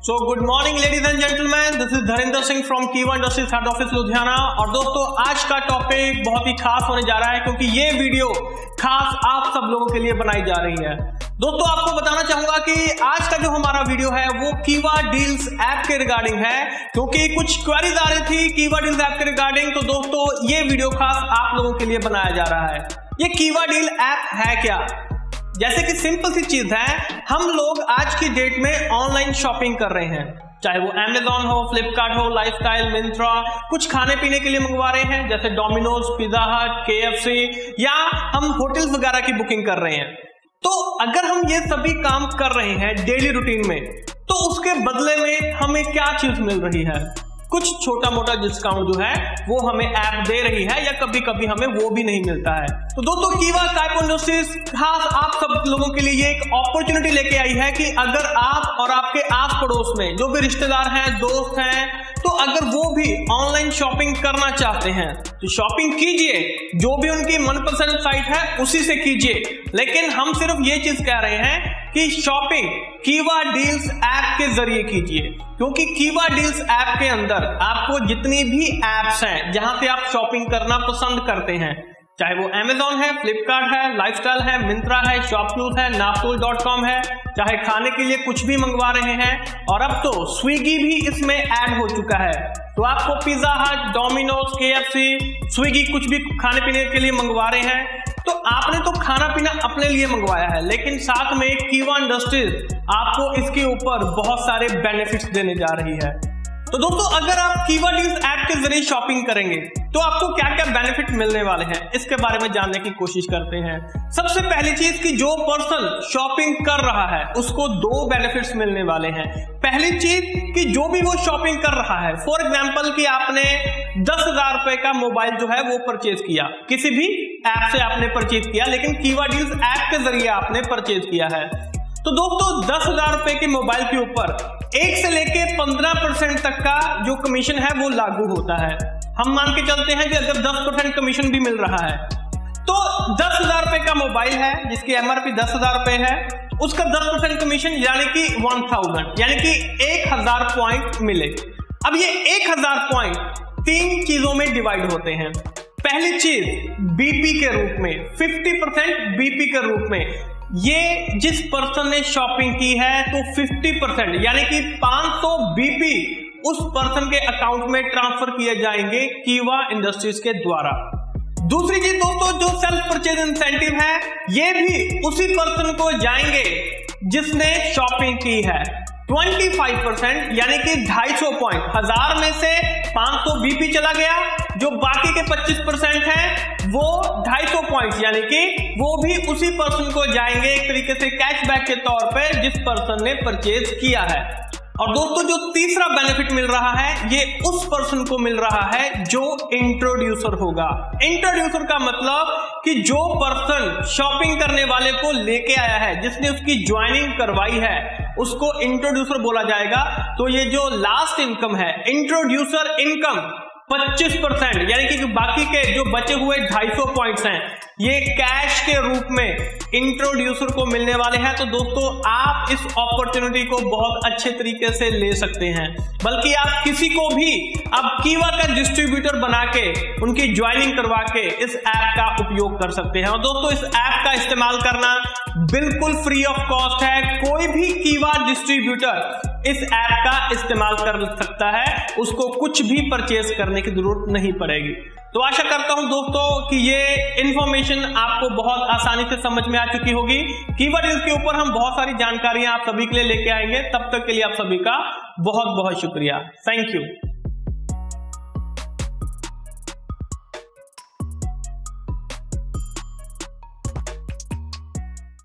So good morning ladies and gentleman, this is Dharinder Singh from Kiwa industries head office Ludhiana. और दोस्तों आज का टॉपिक बहुत ही खास होने जा रहा है क्योंकि ये वीडियो खास आप सब लोगों के लिए बनाई जा रही है। दोस्तों आपको बताना चाहूंगा कि आज का जो हमारा वीडियो है वो कीवा डील्स ऐप के रिगार्डिंग है, क्योंकि कुछ क्वेरीज आ रही थी कीवा डील्स ऐप के रिगार्डिंग। तो दोस्तों ये वीडियो खास आप लोगों के लिए बनाया जा रहा है। ये कीवा डील ऐप है क्या? जैसे कि सिंपल सी चीज है, हम लोग आज की डेट में ऑनलाइन शॉपिंग कर रहे हैं, चाहे वो Amazon हो, फ्लिपकार्ट हो, लाइफस्टाइल, मिंत्रा, कुछ खाने पीने के लिए मंगवा रहे हैं जैसे डोमिनोज, पिज्जा हट, KFC, या हम होटल्स वगैरह की बुकिंग कर रहे हैं। तो अगर हम ये सभी काम कर रहे हैं डेली रूटीन में, तो उसके बदले में हमें क्या चीज मिल रही है? कुछ छोटा मोटा डिस्काउंट जो है वो हमें ऐप दे रही है, या कभी कभी हमें वो भी नहीं मिलता है। तो दोस्तों कीवा इंडस्ट्रीज खास आप सब लोगों के लिए ये एक अपॉर्चुनिटी लेके आई है कि अगर आप और आपके आस पड़ोस में जो भी रिश्तेदार हैं, दोस्त हैं, तो अगर वो भी ऑनलाइन शॉपिंग करना चाहते हैं तो शॉपिंग कीजिए, जो भी उनकी मनपसंद साइट है उसी से कीजिए। लेकिन हम सिर्फ ये चीज कह रहे हैं कि शॉपिंग कीवा डील्स ऐप के जरिए कीजिए, क्योंकि कीवा डील्स ऐप के अंदर आपको जितनी भी एप्स हैं जहां से आप शॉपिंग करना पसंद करते हैं, चाहे वो Amazon है, फ्लिपकार्ट है, लाइफस्टाइल है, मिंत्रा है, शॉपक्लूज है, naptool.com है, चाहे खाने के लिए कुछ भी मंगवा रहे हैं, और अब तो स्विगी भी इसमें ऐड हो चुका है। तो आपको पिज्जा हट, डोमिनोज, KFC, स्विगी कुछ भी खाने पीने के लिए मंगवा रहे हैं, तो आपने तो खाना पीना अपने लिए मंगवाया है, लेकिन साथ में कीवा इंडस्ट्रीज आपको इसके ऊपर बहुत सारे बेनिफिट्स देने जा रही है। तो दोस्तों अगर आप कीवा डील्स ऐप के जरिए शॉपिंग करेंगे तो आपको क्या क्या बेनिफिट मिलने वाले हैं, इसके बारे में जानने की कोशिश करते हैं। सबसे पहली चीज कि जो पर्सन शॉपिंग कर रहा है उसको दो बेनिफिट्स मिलने वाले हैं। पहली चीज कि जो भी वो शॉपिंग कर रहा है, फॉर एग्जांपल कि आपने 10,000 रुपए का मोबाइल जो है वो परचेज किया, किसी भी ऐप से आपने परचेज किया, लेकिन कीवा डील्स ऐप के जरिए आपने परचेज किया है, तो दोस्तों 10,000 रुपए के मोबाइल के ऊपर 1 से लेके 15% तक का जो कमीशन है वो लागू होता है। हम मान के चलते हैं कि अगर 10% कमीशन भी मिल रहा है, तो 10,000 रुपए का मोबाइल है जिसकी MRP 10,000 रुपए है, उसका 10% कमीशन यानी कि 1000, यानी कि 1000 पॉइंट मिले। अब ये 1000 पॉइंट 3 चीजों में डिवाइड होते हैं। पहली चीज BP के रूप में, 50% BP के रूप में, ये जिस पर्सन ने शॉपिंग की है तो 50% यानी कि 500 BP उस पर्सन के अकाउंट में ट्रांसफर किए जाएंगे कीवा इंडस्ट्रीज के द्वारा। दूसरी चीज दोस्तों जो सेल्फ परचेज इंसेंटिव है, ये भी उसी पर्सन को जाएंगे जिसने शॉपिंग की है। 25% यानी कि 250 पॉइंट, 1000 में से 500 BP चला गया, जो बाकी के 25% है वो 250 पॉइंट यानी कि वो भी उसी पर्सन को जाएंगे एक तरीके से कैशबैक के तौर पे जिस पर्सन ने परचेज किया है। और दोस्तों जो तीसरा बेनिफिट मिल रहा है ये उस पर्सन को मिल रहा है जो इंट्रोड्यूसर होगा। इंट्रोड्यूसर का मतलब कि जो पर्सन शॉपिंग करने वाले को लेके आया है, जिसने उसकी ज्वाइनिंग करवाई है, उसको इंट्रोड्यूसर बोला जाएगा। तो ये जो लास्ट इनकम है, इंट्रोड्यूसर इनकम 25% यानी कि बाकी के जो बचे हुए 250 पॉइंट्स हैं ये कैश के रूप में इंट्रोड्यूसर को मिलने वाले हैं। तो दोस्तों आप इस अपॉर्चुनिटी को बहुत अच्छे तरीके से ले सकते हैं, बल्कि आप किसी को भी अब कीवा का डिस्ट्रीब्यूटर बना के उनकी ज्वाइनिंग करवा के इस ऐप का उपयोग कर सकते हैं। और दोस्तों इस ऐप का इस्तेमाल करना बिल्कुल फ्री ऑफ कॉस्ट है, कोई भी कीवा डिस्ट्रीब्यूटर इस ऐप का इस्तेमाल कर सकता है, उसको कुछ भी परचेज करने की जरूरत नहीं पड़ेगी। तो आशा करता हूं दोस्तों कि ये इंफॉर्मेशन आपको बहुत आसानी से समझ में आ चुकी होगी। कीवा डील्स के ऊपर हम बहुत सारी जानकारियां आप सभी के लिए लेके आएंगे। तब तक के लिए आप सभी का बहुत बहुत शुक्रिया। Thank you.